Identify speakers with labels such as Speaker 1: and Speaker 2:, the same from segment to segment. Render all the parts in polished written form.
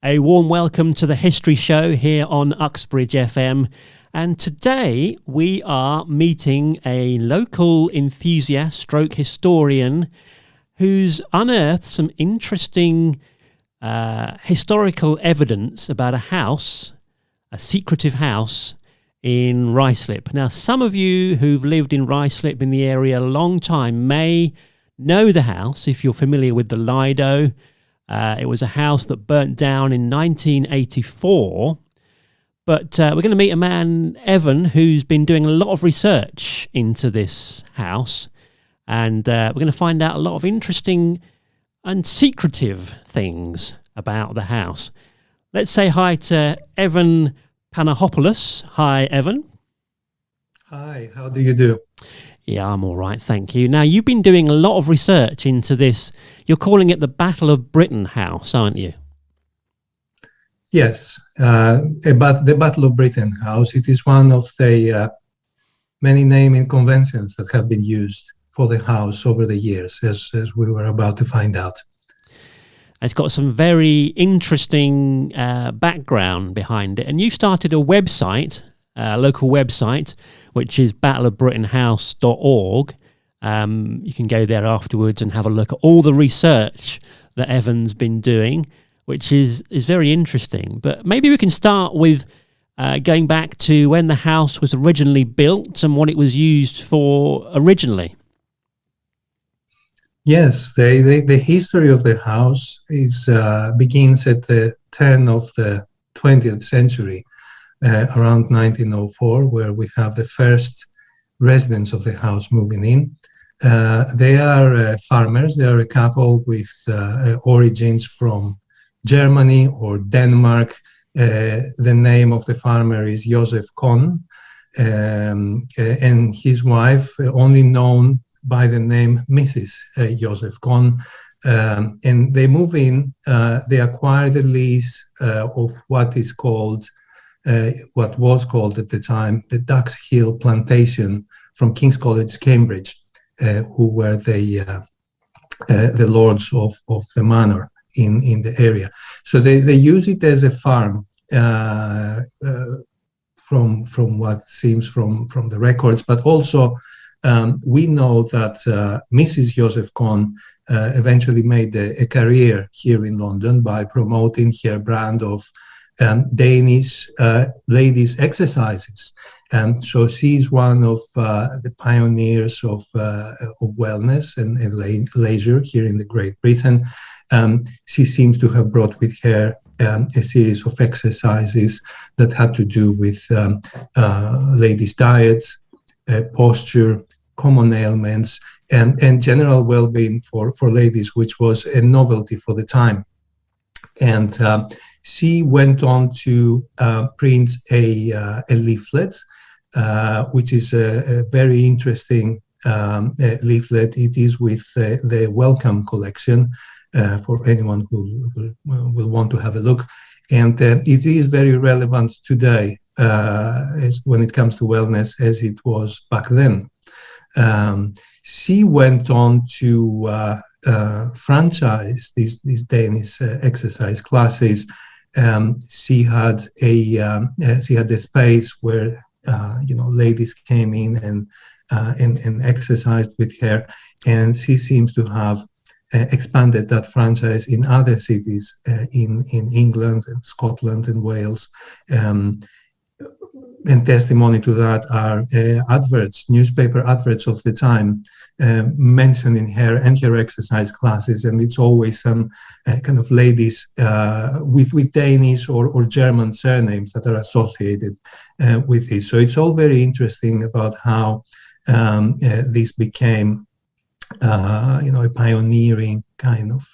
Speaker 1: A warm welcome to the History Show here on Uxbridge FM. And today we are meeting a local enthusiast stroke historian who's unearthed some interesting historical evidence about a house, a secretive house in Ruislip. Now, some of you who've lived in Ruislip in the area a long time may know the house if you're familiar with the Lido. It was a house that burnt down in 1984. But we're going to meet a man, Evan, who's been doing a lot of research into this house. And we're going to find out a lot of interesting and secretive things about the house. Let's say hi to Evan Panagopoulos. Hi, Evan.
Speaker 2: Hi, how do you do?
Speaker 1: Yeah, I'm all right, thank you. Now, you've been doing a lot of research into this. You're calling it the Battle of Britain House, aren't you?
Speaker 2: Yes, about the Battle of Britain House. It is one of the many naming conventions that have been used for the house over the years, as we were about to find out.
Speaker 1: It's got some very interesting background behind it. And you started a website, a local website, which is battleofbritainhouse.org. You can go there afterwards and have a look at all the research that Evan's been doing, which is very interesting. But maybe we can start with going back to when the house was originally built and what it was used for originally.
Speaker 2: Yes, the history of the house begins at the turn of the 20th century, around 1904, where we have the first residents of the house moving in. They are farmers. They are a couple with origins from Germany or Denmark. The name of the farmer is Joseph Kohn, and his wife, only known by the name Mrs. Joseph Kohn. And they move in. They acquire the lease of what was called at the time the Ducks Hill Plantation from King's College, Cambridge, who were the lords of the manor in the area. So they use it as a farm, from what seems from the records, but also we know that Mrs. Joseph Kohn eventually made a career here in London by promoting her brand of Danish ladies' exercises. So she's one of the pioneers of wellness and leisure here in the Great Britain. She seems to have brought with her a series of exercises that had to do with ladies' diets, posture, common ailments, and general well-being for ladies, which was a novelty for the time. And she went on to print a leaflet, which is a very interesting leaflet. It is with the Welcome collection for anyone who will want to have a look. And it is very relevant today when it comes to wellness as it was back then. She went on to franchise these Danish exercise classes. She had a space where ladies came in and exercised with her, and she seems to have expanded that franchise in other cities in England and Scotland and Wales. And testimony to that are newspaper adverts of the time, mentioning her and her exercise classes, and it's always some kind of ladies with Danish or German surnames that are associated with this. So it's all very interesting about how this became, a pioneering kind of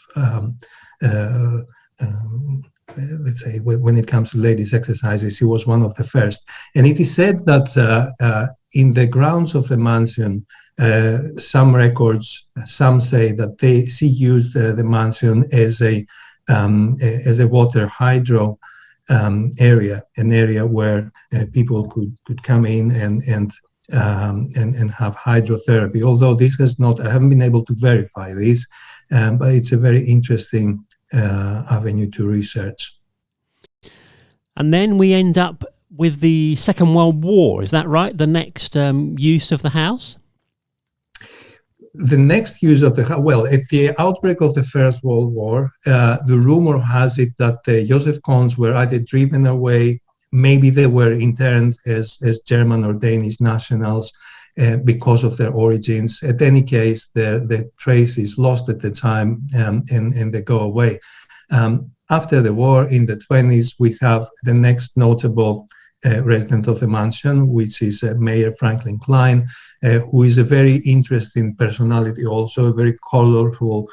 Speaker 2: let's say, when it comes to ladies' exercises. She was one of the first. And it is said that in the grounds of the mansion, some records, some say that she used the mansion as a water hydro area, an area where people could come in and have hydrotherapy. Although this I haven't been able to verify this, but it's a very interesting avenue to research.
Speaker 1: And then we end up with the Second World War. Is that right? The next use of the house?
Speaker 2: The next use of the house, well, at the outbreak of the First World War, the rumor has it that the Joseph Kohns were either driven away, maybe they were interned as German or Danish nationals because of their origins. At any case, the trace is lost at the time, and they go away. After the war, in the 1920s, we have the next notable resident of the mansion, which is Mayor Franklin Klein, who is a very interesting personality, also a very colorful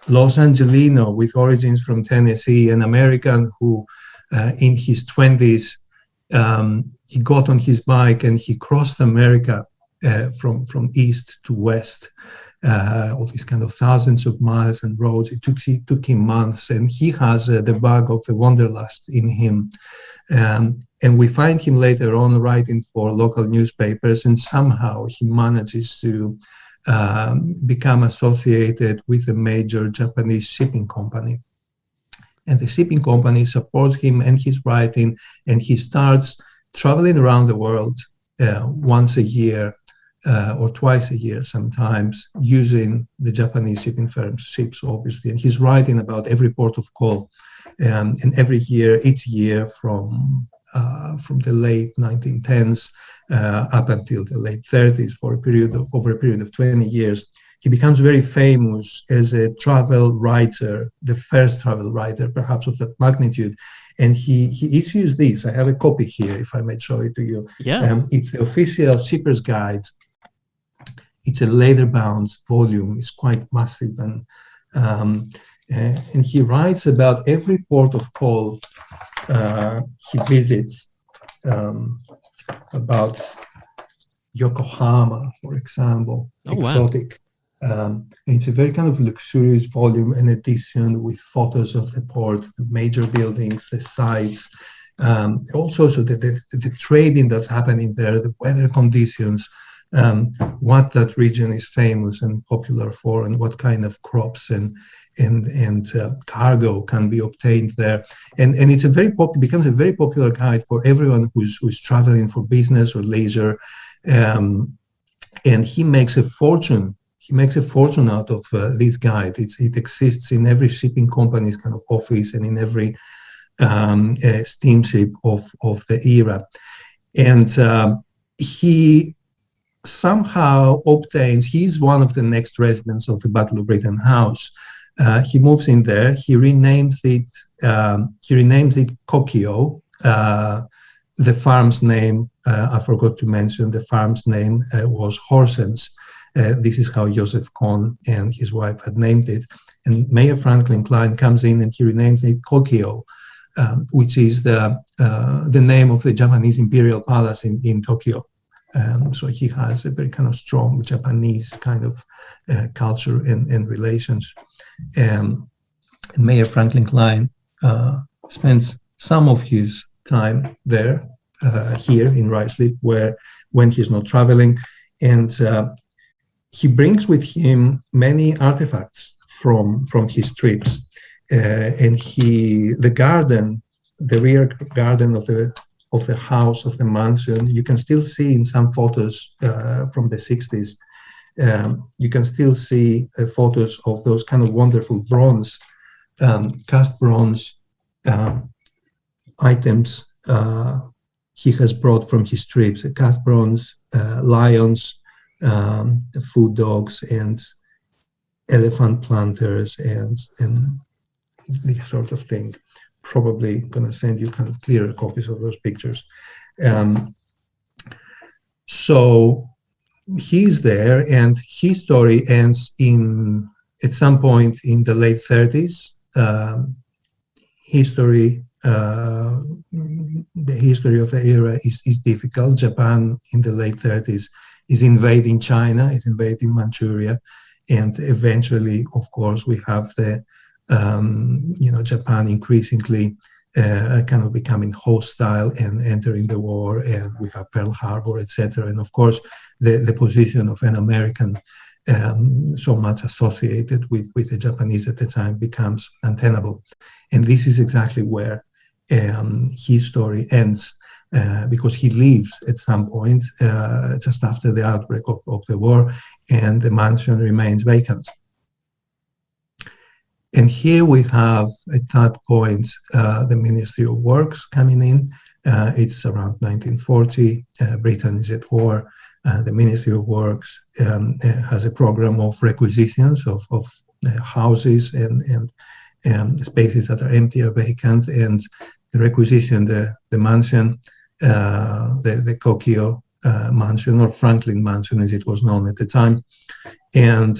Speaker 2: Los Angelino with origins from Tennessee, an American who in his 20s, he got on his bike and he crossed America from east to west, all these kind of thousands of miles and roads. It took him months, and he has the bug of the wanderlust in him. And we find him later on writing for local newspapers, and somehow he manages to become associated with a major Japanese shipping company. And the shipping company supports him and his writing, and he starts traveling around the world once a year or twice a year sometimes, using the Japanese shipping firm's ships, obviously. And he's writing about every port of call. And every year, each year from the late 1910s up until the late 30s, over a period of 20 years, he becomes very famous as a travel writer, the first travel writer, perhaps of that magnitude. And he issues this. I have a copy here, if I may show it to you.
Speaker 1: Yeah.
Speaker 2: It's the official shipper's guide. It's a leather-bound volume. It's quite massive, and he writes about every port of call he visits, about Yokohama, for example, exotic. Wow. It's a very kind of luxurious volume, an edition with photos of the port, the major buildings, the sites, also so the trading that's happening there, the weather conditions, what that region is famous and popular for, and what kind of crops and cargo can be obtained there. And it's becomes a very popular guide for everyone who's traveling for business or leisure. And he makes a fortune. He makes a fortune out of this guide. It exists in every shipping company's kind of office and in every steamship of the era. And he somehow obtains, he's one of the next residents of the Battle of Britain house. He moves in there. He renames it Kokio. The farm's name, I forgot to mention, the farm's name was Horsens. This is how Joseph Kohn and his wife had named it. And Mayor Franklin Klein comes in and he renames it Kokio, which is the name of the Japanese imperial palace in Tokyo. So he has a very kind of strong Japanese kind of culture and relations. And Mayor Franklin Klein spends some of his time there, here in Ruislip, when he's not traveling, and he brings with him many artifacts from his trips. And the rear garden of the house, of the mansion, you can still see in some photos from the 60s. You can still see photos of those kind of wonderful bronze, cast bronze items he has brought from his trips, cast bronze lions, food dogs, and elephant planters, and this sort of thing. Probably going to send you kind of clearer copies of those pictures. So he's there, and his story ends at some point in the late 30s. The history of the era is difficult. Japan in the late 30s is invading China, is invading Manchuria, and eventually, of course, we have the Japan increasingly kind of becoming hostile and entering the war, and we have Pearl Harbor, etc. And of course, the position of an American so much associated with the Japanese at the time becomes untenable. And this is exactly where his story ends, because he leaves at some point just after the outbreak of the war, and the mansion remains vacant. And here we have, at that point, the Ministry of Works coming in. It's around 1940. Britain is at war. The Ministry of Works has a program of requisitions of houses and spaces that are empty or vacant, and the requisition, the mansion, the Kokio mansion, or Franklin mansion as it was known at the time, and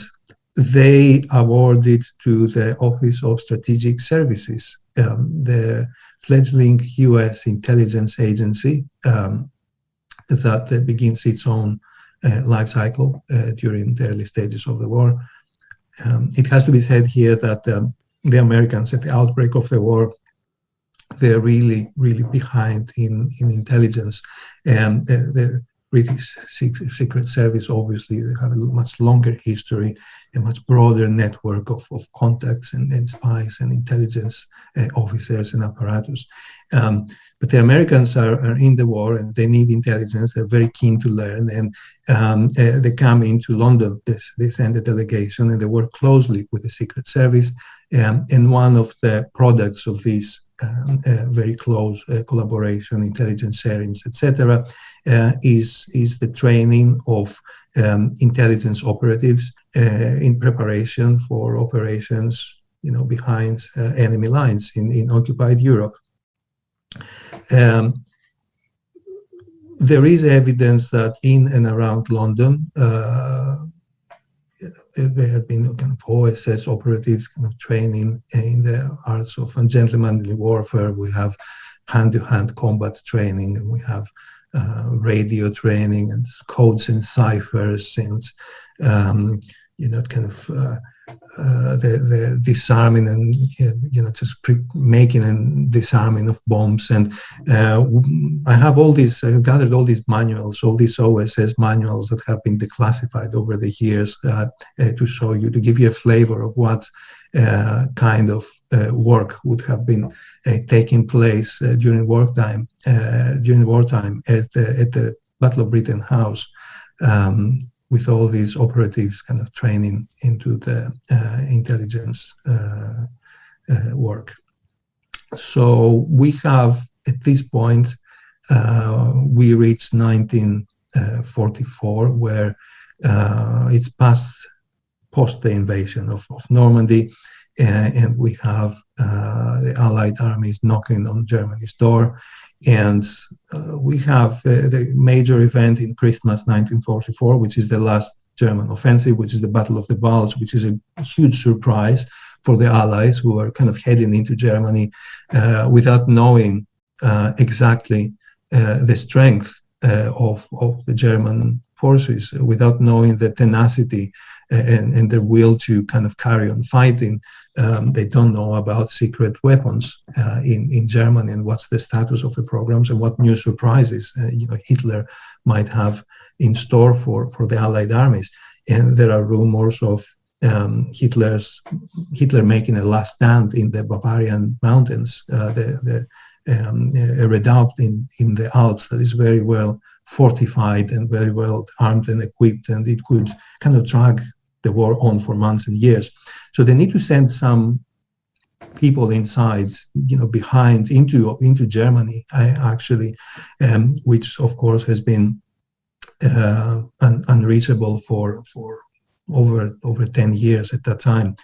Speaker 2: they awarded to the Office of Strategic Services, the fledgling U.S. intelligence agency that begins its own life cycle during the early stages of the war. It has to be said here that the Americans, at the outbreak of the war, they're really, really behind in intelligence. The British Secret Service obviously have a much longer history, a much broader network of contacts and spies and intelligence officers and apparatus. But the Americans are in the war and they need intelligence. They're very keen to learn, and they come into London. They send a delegation and they work closely with the Secret Service. And one of the products of this very close collaboration, intelligence sharings, etc., is the training of intelligence operatives in preparation for operations, behind enemy lines in occupied Europe. There is evidence that in and around London, there have been kind of OSS operatives kind of training in the arts of ungentlemanly warfare. We have hand-to-hand combat training, and we have radio training and codes and ciphers, and the disarming and just making and disarming of bombs. And I have I've gathered all these manuals, all these OSS manuals that have been declassified over the years to show you, to give you a flavor of what kind of work would have been taking place during wartime at the Battle of Britain House, with all these operatives kind of training into the intelligence work. So we have, at this point, we reach 1944, where it's post the invasion of Normandy, and we have the Allied armies knocking on Germany's door. And we have the major event in Christmas 1944, which is the last German offensive, which is the Battle of the Bulge, which is a huge surprise for the Allies, who are kind of heading into Germany without knowing exactly the strength of the German forces, without knowing the tenacity and the will to kind of carry on fighting. They don't know about secret weapons in Germany, and what's the status of the programs, and what new surprises Hitler might have in store for the Allied armies. And there are rumors of Hitler making a last stand in the Bavarian mountains, a redoubt in the Alps that is very well fortified and very well armed and equipped, and it could kind of drag the war on for months and years. So they need to send some people inside, behind into Germany, actually, which of course has been unreachable for over 10 years at that time.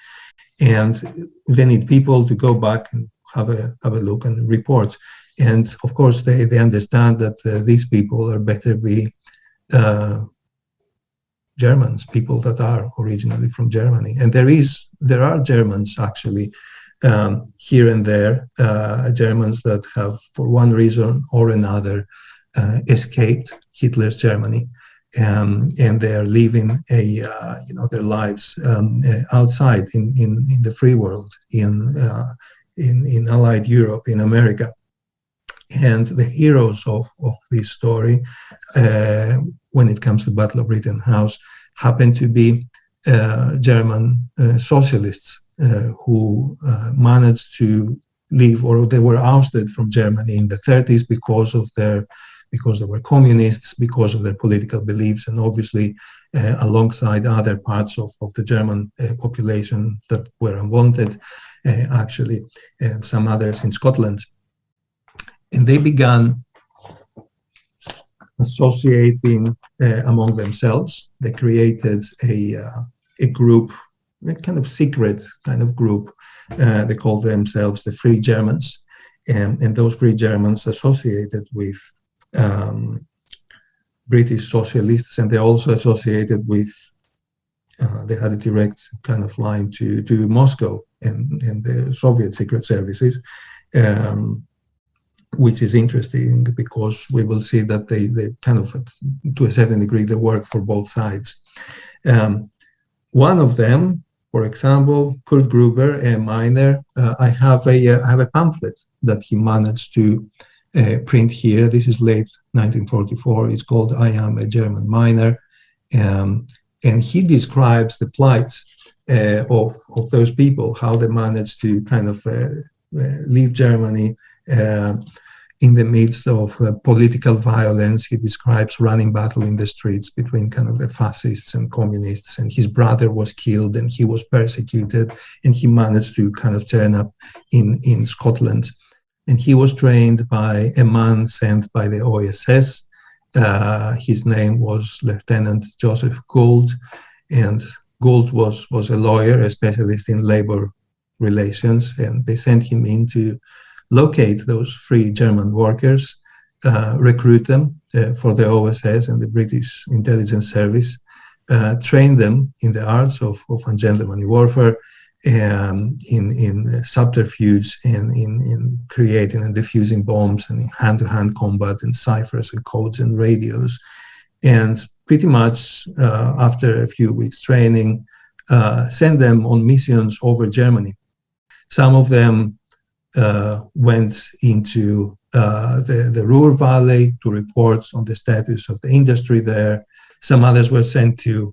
Speaker 2: And they need people to go back and have a look and report. And of course, they understand that these people are better be Germans, people that are originally from Germany. And there are Germans actually here and there, Germans that have, for one reason or another, escaped Hitler's Germany, and they are living their lives outside in the free world, in Allied Europe, in America. And the heroes of this story, when it comes to Battle of Britain House, happen to be German socialists who managed to leave, or they were ousted from Germany in the 30s because they were communists, because of their political beliefs, and obviously alongside other parts of the German population that were unwanted, actually, and some others in Scotland. And they began associating among themselves. They created a group, a kind of secret kind of group. They called themselves the Free Germans, and those Free Germans associated with British socialists, and they also associated with, they had a direct kind of line to Moscow and the Soviet secret services, which is interesting because we will see that they kind of, to a certain degree, they work for both sides. One of them, for example, Kurt Gruber, a miner, I have a pamphlet that he managed to print here. This is late 1944. It's called "I Am a German Miner," and he describes the plight of those people, how they managed to kind of leave Germany in the midst of political violence. He describes running battle in the streets between kind of the fascists and communists, and his brother was killed and he was persecuted, and he managed to kind of turn up in Scotland. And he was trained by a man sent by the OSS. His name was Lieutenant Joseph Gould, and Gould was a lawyer, a specialist in labor relations, and they sent him in to locate those free German workers, recruit them for the OSS and the British intelligence service, train them in the arts of ungentlemanly warfare, in subterfuge, and in creating and diffusing bombs, and in hand-to-hand combat, and ciphers and codes and radios. And pretty much after a few weeks training, send them on missions over Germany. Some of them went into the Ruhr Valley to report on the status of the industry there. Some others were sent to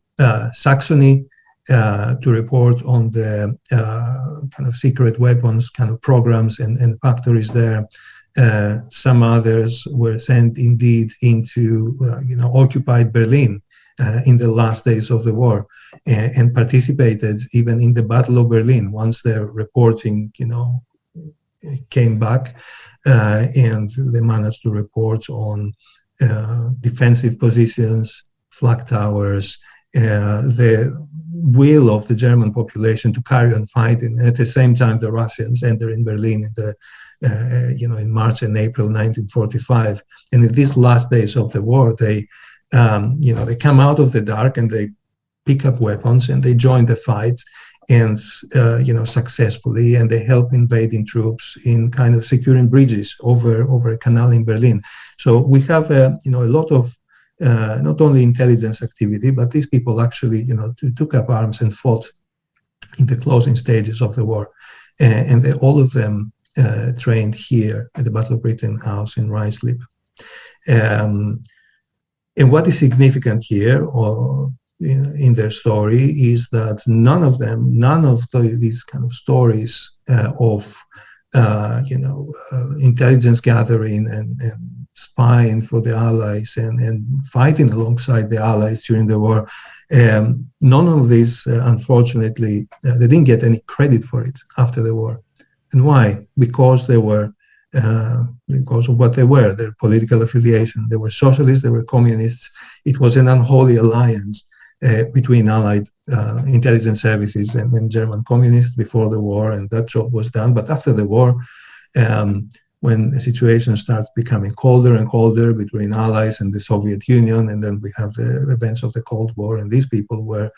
Speaker 2: Saxony to report on the kind of secret weapons kind of programs and factories there. Some others were sent indeed into occupied Berlin in the last days of the war, and participated even in the Battle of Berlin once their reporting came back, and they managed to report on defensive positions, flag towers, the will of the German population to carry on fighting. At the same time, the Russians enter in Berlin in March and April 1945. And in these last days of the war, they come out of the dark and they pick up weapons and they join the fight, and successfully, and they help invading troops in kind of securing bridges over a canal in Berlin. So we have a lot of not only intelligence activity, but these people actually took up arms and fought in the closing stages of the war, and all of them trained here at the Battle of Britain House in Ruislip. And what is significant here, or in their story, is that none of these kind of stories of intelligence gathering and spying for the Allies and fighting alongside the Allies during the war, none of these, unfortunately, they didn't get any credit for it after the war. And why? Because they were because of what they were, their political affiliation. They were socialists, they were communists. It was an unholy alliance between Allied intelligence services and German communists before the war, and that job was done. But after the war, when the situation starts becoming colder and colder between Allies and the Soviet Union, and then we have the events of the Cold War, and these people were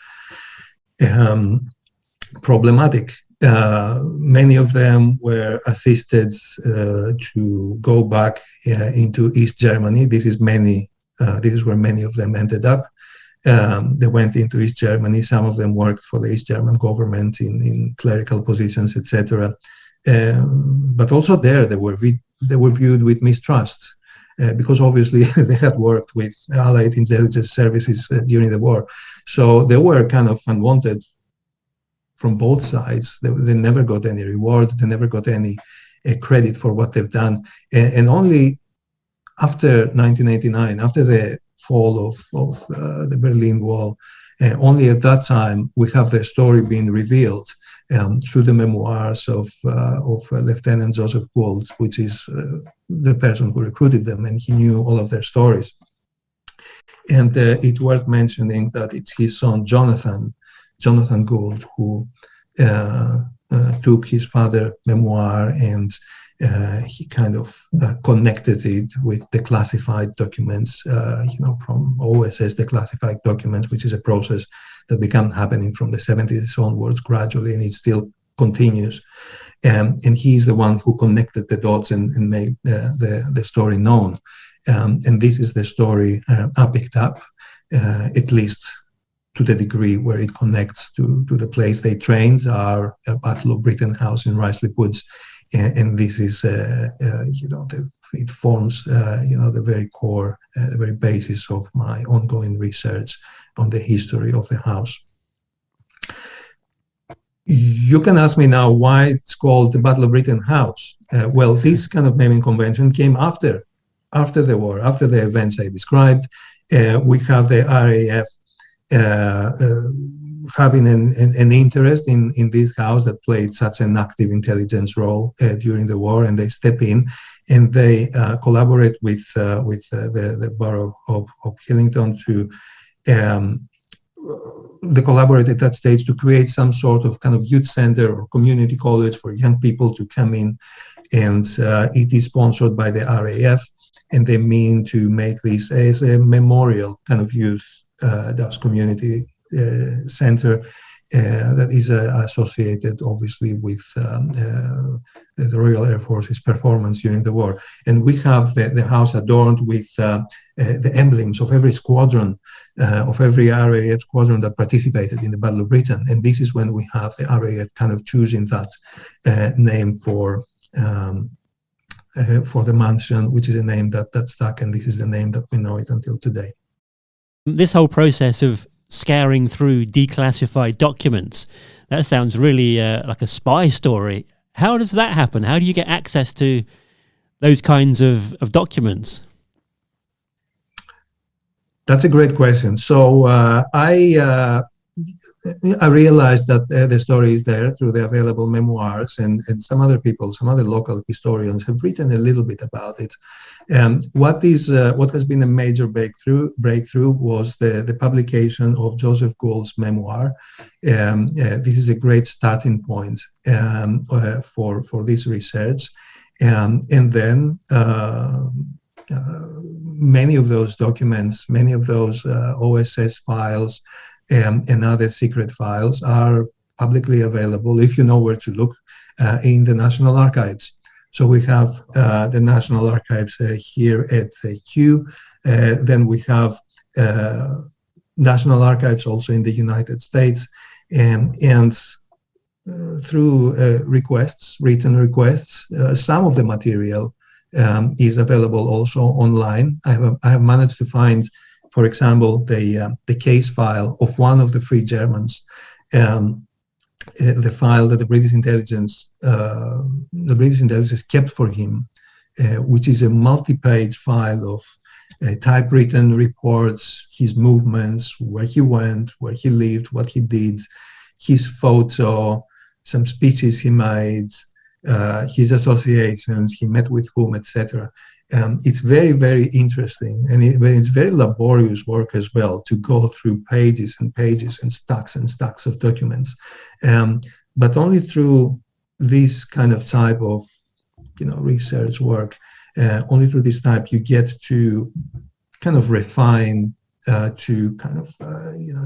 Speaker 2: problematic. Many of them were assisted to go back into East Germany. This is where many of them ended up. They went into East Germany. Some of them worked for the East German government in clerical positions, etc. But also there, they were viewed with mistrust. because obviously they had worked with Allied intelligence services during the war. So they were kind of unwanted from both sides. They never got any reward. They never got any credit for what they've done. And only after 1989, after the fall of the Berlin Wall, only at that time we have their story being revealed through the memoirs of Lieutenant Joseph Gould, which is the person who recruited them, and he knew all of their stories. And it's worth mentioning that it's his son Jonathan Gould, who took his father's memoir and he kind of connected it with the classified documents, from OSS, the classified documents, which is a process that began happening from the 70s onwards gradually, and it still continues. And he's the one who connected the dots and made the story known. And this is the story I picked up, at least to the degree where it connects to the place they trained, our Battle of Britain House in Ruislip Woods. And this is, it forms, the very core, the very basis of my ongoing research on the history of the house. You can ask me now why it's called the Battle of Britain House. Well, this kind of naming convention came after the war, after the events I described. We have the RAF having an interest in this house that played such an active intelligence role during the war, and they step in and they collaborate with the borough of Hillingdon to they collaborate at that stage to create some sort of kind of youth center or community college for young people to come in, and it is sponsored by the RAF, and they mean to make this as a memorial kind of youth community center that is associated obviously with the Royal Air Force's performance during the war. And we have the house adorned with the emblems of every squadron, of every RAF squadron that participated in the Battle of Britain. And this is when we have the RAF kind of choosing that name for the mansion, which is a name that stuck, and this is the name that we know it until today.
Speaker 1: This whole process of scouring through declassified documents, that sounds really like a spy story. How does that happen? How do you get access to those kinds of documents?
Speaker 2: That's a great question. So I realized that the story is there through the available memoirs, and some other people, some other local historians have written a little bit about it. What has been a major breakthrough was the publication of Joseph Gould's memoir. This is a great starting point for this research, and then many of those documents, many of those OSS files and other secret files are publicly available if you know where to look in the National Archives. So we have the National Archives here at Kew. Then we have National Archives also in the United States. And through written requests, some of the material is available also online. I have managed to find, for example, the case file of one of the Free Germans, the file that the British intelligence kept for him, which is a multi-page file of typewritten reports, his movements, where he went, where he lived, what he did, his photo, some speeches he made, his associations, he met with whom, etc. It's very, very interesting, and it's very laborious work as well to go through pages and pages and stacks of documents. But only through this kind of type of, research work, only through this type you get to kind of refine, to kind of,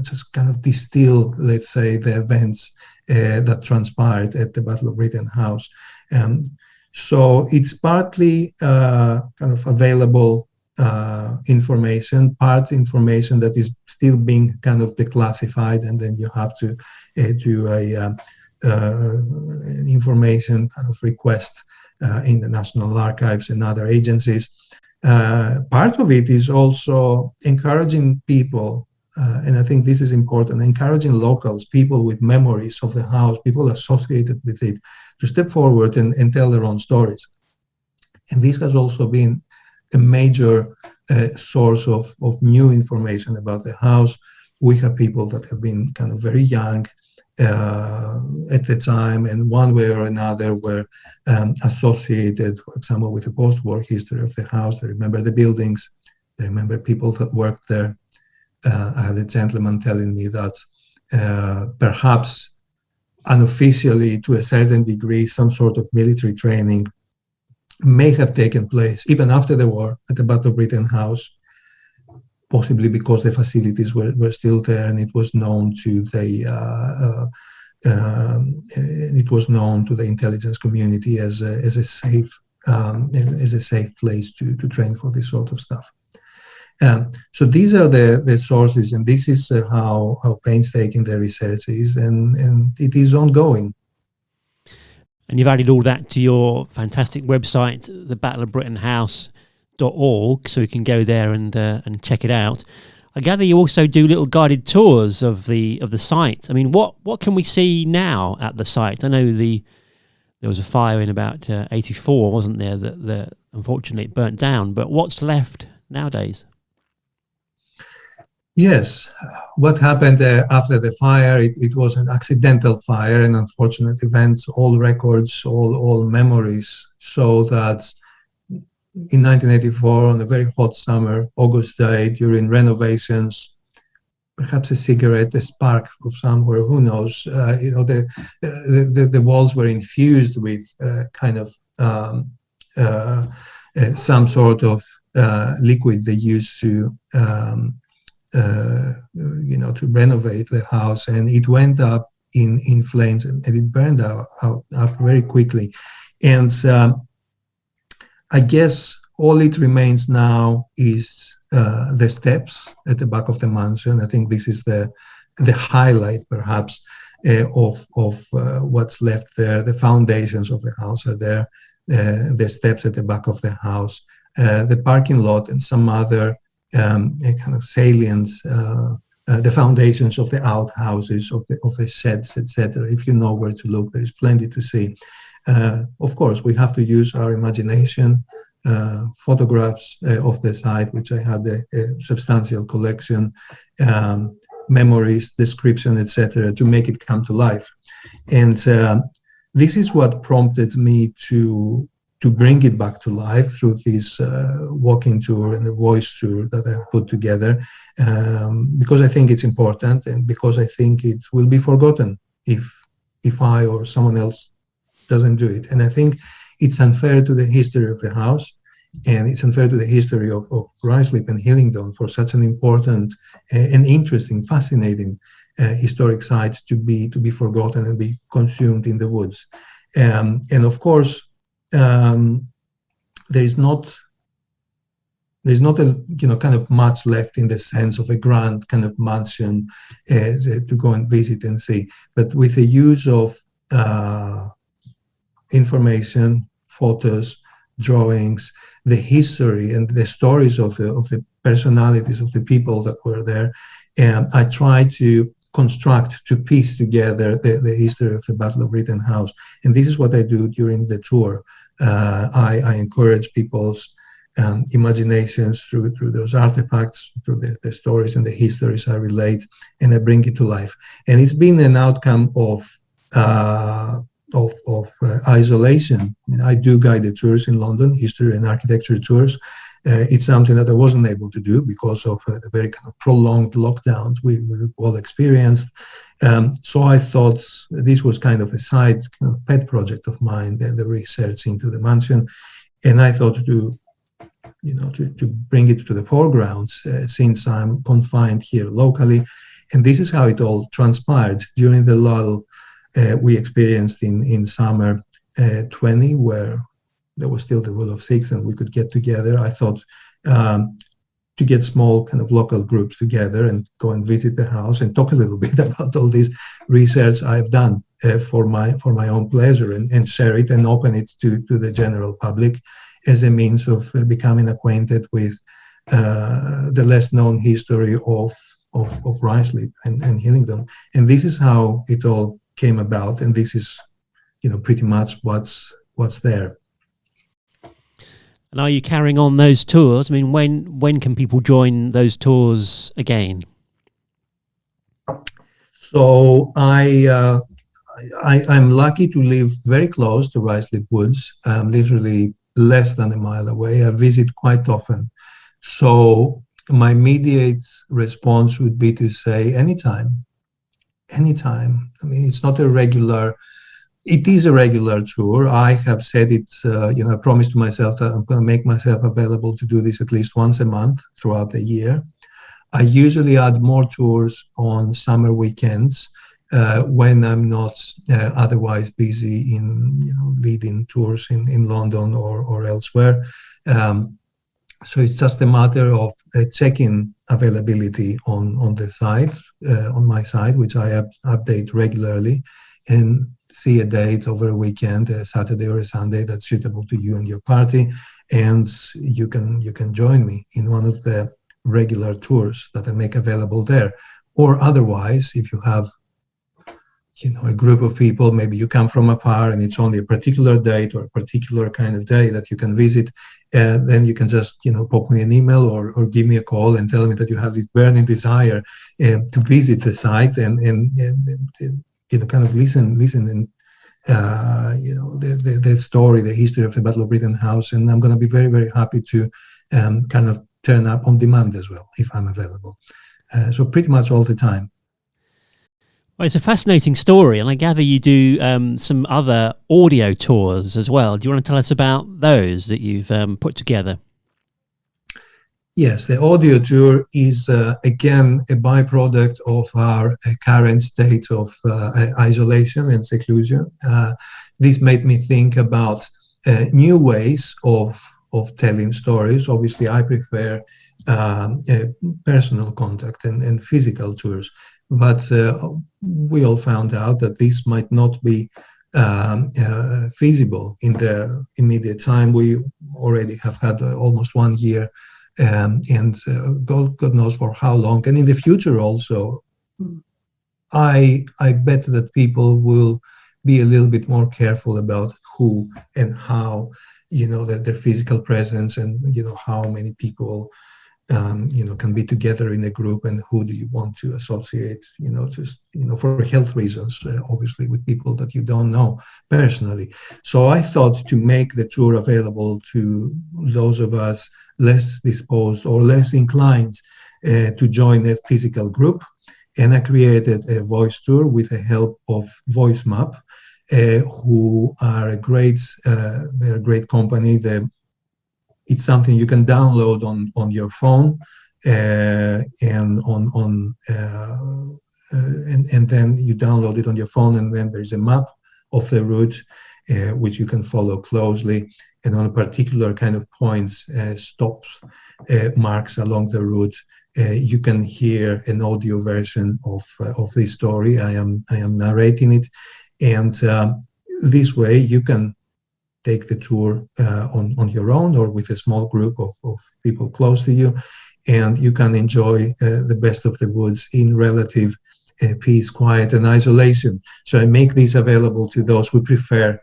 Speaker 2: just kind of distill, let's say, the events that transpired at the Battle of Britain House. So it's partly kind of available information, part information that is still being kind of declassified, and then you have to do an information kind of request in the National Archives and other agencies. Part of it is also encouraging people, and I think this is important, encouraging locals, people with memories of the house, people associated with it, to step forward and tell their own stories. And this has also been a major source of new information about the house. We have people that have been kind of very young at the time, and one way or another were associated, for example, with the post-war history of the house. They remember the buildings, they remember people that worked there. I had a gentleman telling me that perhaps unofficially, to a certain degree, some sort of military training may have taken place even after the war at the Battle of Britain House, possibly because the facilities were still there, and it was known to the intelligence community as a safe place to train for this sort of stuff. So these are the sources, and this is how painstaking the research is, and it is ongoing.
Speaker 1: And you've added all that to your fantastic website, thebattleofbritainhouse.org, so you can go there and check it out. I gather you also do little guided tours of the site. I mean, what can we see now at the site? I know there was a fire in about 84, wasn't there, that unfortunately it burnt down. But what's left nowadays?
Speaker 2: Yes, what happened after the fire, it was an accidental fire, an unfortunate event. All records, all memories show that in 1984, on a very hot summer, August day, during renovations, perhaps a cigarette, a spark of somewhere, who knows, the walls were infused with kind of some sort of liquid they used to renovate the house, and it went up in flames, and it burned up very quickly. And I guess all it remains now is the steps at the back of the mansion. I think this is the highlight, perhaps, of what's left there. The foundations of the house are there, the steps at the back of the house, the parking lot, and some other kind of salient, the foundations of the outhouses, of the sheds, etc. If you know where to look, there is plenty to see. Of course, we have to use our imagination. Photographs of the site, which I had a substantial collection, memories, description, etc., to make it come to life. And this is what prompted me to bring it back to life through this walking tour and the voice tour that I put together, because I think it's important, and because I think it will be forgotten if I or someone else doesn't do it. And I think it's unfair to the history of the house, and it's unfair to the history of Ruislip and Hillingdon for such an important and interesting, fascinating historic site to be forgotten and be consumed in the woods. And of course, there's not a kind of much left in the sense of a grand kind of mansion to go and visit and see, but with the use of information, photos, drawings, the history and the stories of the personalities of the people that were there, and I try to piece together the history of the Battle of Britain House. And this is what I do during the tour. I encourage people's imaginations through those artifacts, through the stories and the histories I relate, and I bring it to life. And it's been an outcome of isolation. I mean, I do guided tours in London, history and architecture tours. It's something that I wasn't able to do because of a very kind of prolonged lockdowns we've all experienced. So I thought this was kind of a side kind of pet project of mine, the research into the mansion, and I thought to bring it to the foreground since I'm confined here locally. And this is how it all transpired during the lull we experienced in summer 20, where there was still the rule of six and we could get together. I thought to get small kind of local groups together and go and visit the house and talk a little bit about all this research I've done for my own pleasure, and share it and open it to the general public. as a means of becoming acquainted with the less known history of Ruislip and Hillingdon. And this is how it all came about, and this is, pretty much what's there.
Speaker 1: And are you carrying on those tours? I mean, when can people join those tours again?
Speaker 2: So I'm lucky to live very close to Ruislip Woods, literally less than a mile away. I visit quite often. So my immediate response would be to say anytime. I mean, it's not a regular. It is a regular tour. I have said it, I promised to myself that I'm going to make myself available to do this at least once a month throughout the year. I usually add more tours on summer weekends when I'm not otherwise busy in, leading tours in London or elsewhere. So it's just a matter of checking availability on the site, on my site, which I update regularly, and see a date over a weekend, a Saturday or a Sunday, that's suitable to you and your party, and you can join me in one of the regular tours that I make available there. Or otherwise, if you have a group of people, maybe you come from afar and it's only a particular date or a particular kind of day that you can visit, then you can just pop me an email or give me a call and tell me that you have this burning desire to visit the site and kind of listen and the story, the history of the Battle of Britain House, and I'm going to be very, very happy to kind of turn up on demand as well if I'm available. So pretty much all the time.
Speaker 1: Well, it's a fascinating story, and I gather you do some other audio tours as well. Do you want to tell us about those that you've put together?
Speaker 2: Yes, the audio tour is, again, a byproduct of our current state of isolation and seclusion. This made me think about new ways of telling stories. Obviously, I prefer personal contact and physical tours, but we all found out that this might not be feasible in the immediate time. We already have had almost 1 year and God knows for how long, and in the future also. I bet that people will be a little bit more careful about who and how, their physical presence, and how many people can be together in a group, and who do you want to associate, for health reasons, obviously, with people that you don't know personally. So I thought to make the tour available to those of us less disposed or less inclined to join a physical group, and I created a voice tour with the help of Voice Map, who are they're a great company. It's something you can download on your phone, and then you download it on your phone, and then there's a map of the route which you can follow closely, and on a particular kind of points, stops, marks along the route, you can hear an audio version of this story. I am narrating it, and this way you can take the tour on your own or with a small group of people close to you, and you can enjoy the best of the woods in relative peace, quiet, and isolation. So I make this available to those who prefer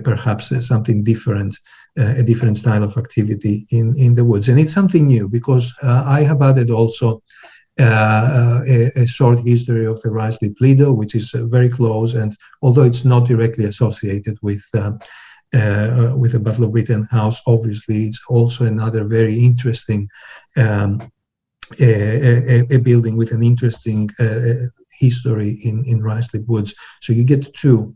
Speaker 2: perhaps something different, a different style of activity in the woods. And it's something new because I have added also a short history of the Ruislip Lido, which is very close, and although it's not directly associated with the Battle of Britain House, obviously it's also another very interesting a building with an interesting history in Ruislip Woods. So you get two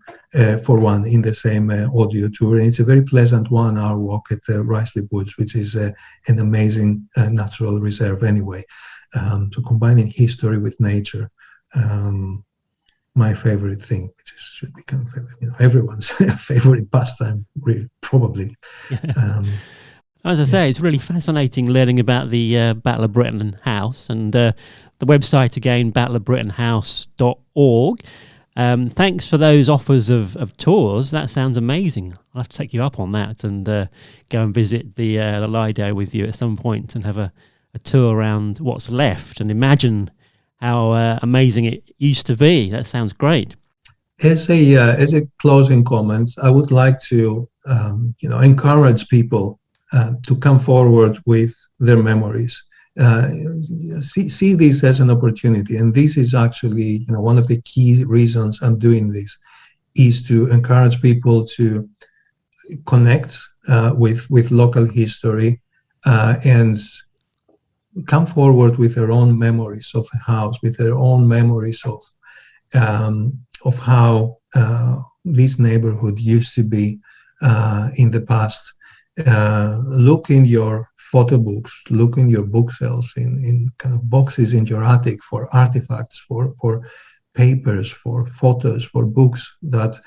Speaker 2: for one in the same audio tour, and it's a very pleasant 1 hour walk at Ruislip Woods, which is an amazing natural reserve anyway. So combining history with nature, my favorite thing, which should become everyone's favorite pastime, really, probably.
Speaker 1: As I say, it's really fascinating learning about the Battle of Britain House, and the website again, battleofbritainhouse.org. Thanks for those offers of tours. That sounds amazing. I'll have to take you up on that and go and visit the Lido with you at some point and have a tour around what's left and imagine how amazing it used to be. That sounds great.
Speaker 2: As a closing comment, I would like to encourage people to come forward with their memories. See this as an opportunity, and this is actually one of the key reasons I'm doing this, is to encourage people to connect with local history and come forward with their own memories of the house, with their own memories of how this neighborhood used to be in the past. Look in your photo books, look in your bookshelves, in kind of boxes in your attic for artifacts, for papers, for photos, for books that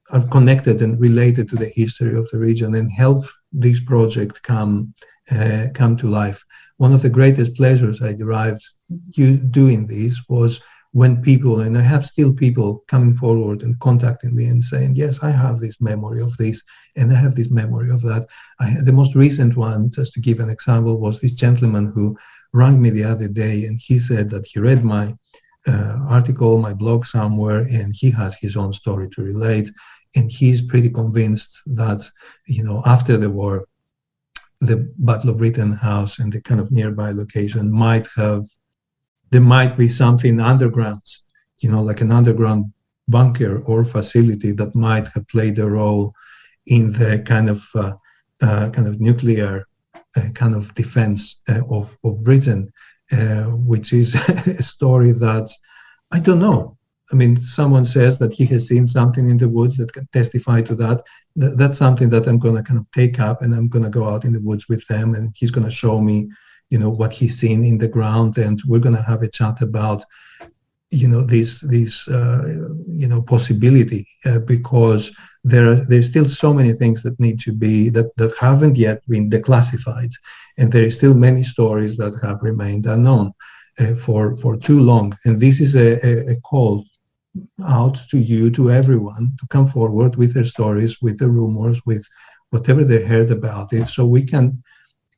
Speaker 2: are connected and related to the history of the region, and help this project come to life. One of the greatest pleasures I derived doing this was when people, and I have still people coming forward and contacting me and saying, yes, I have this memory of this, and I have this memory of that. The most recent one, just to give an example, was this gentleman who rang me the other day, and he said that he read my article, my blog somewhere, and he has his own story to relate. And he's pretty convinced that, after the war, the Battle of Britain House and the kind of nearby location there might be something underground, like an underground bunker or facility that might have played a role in the kind of nuclear kind of defense of Britain, which is a story that I don't know. I mean, someone says that he has seen something in the woods that can testify to that. That's something that I'm going to kind of take up, and I'm going to go out in the woods with them, and he's going to show me what he's seen in the ground, and we're going to have a chat about this possibility, because there's still so many things that need to be that haven't yet been declassified, and there is still many stories that have remained unknown for too long. And this is a call out to you, to everyone, to come forward with their stories, with their rumors, with whatever they heard about it, so we can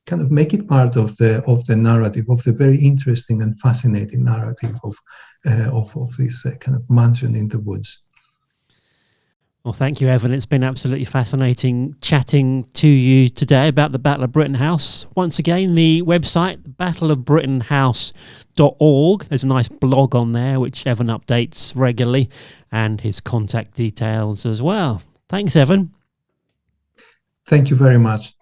Speaker 2: kind of make it part of the narrative, of the very interesting and fascinating narrative of this kind of mansion in the woods.
Speaker 1: Well, thank you, Evan. It's been absolutely fascinating chatting to you today about the Battle of Britain House. Once again, the website, battleofbritainhouse.org. There's a nice blog on there, which Evan updates regularly, and his contact details as well. Thanks, Evan.
Speaker 2: Thank you very much.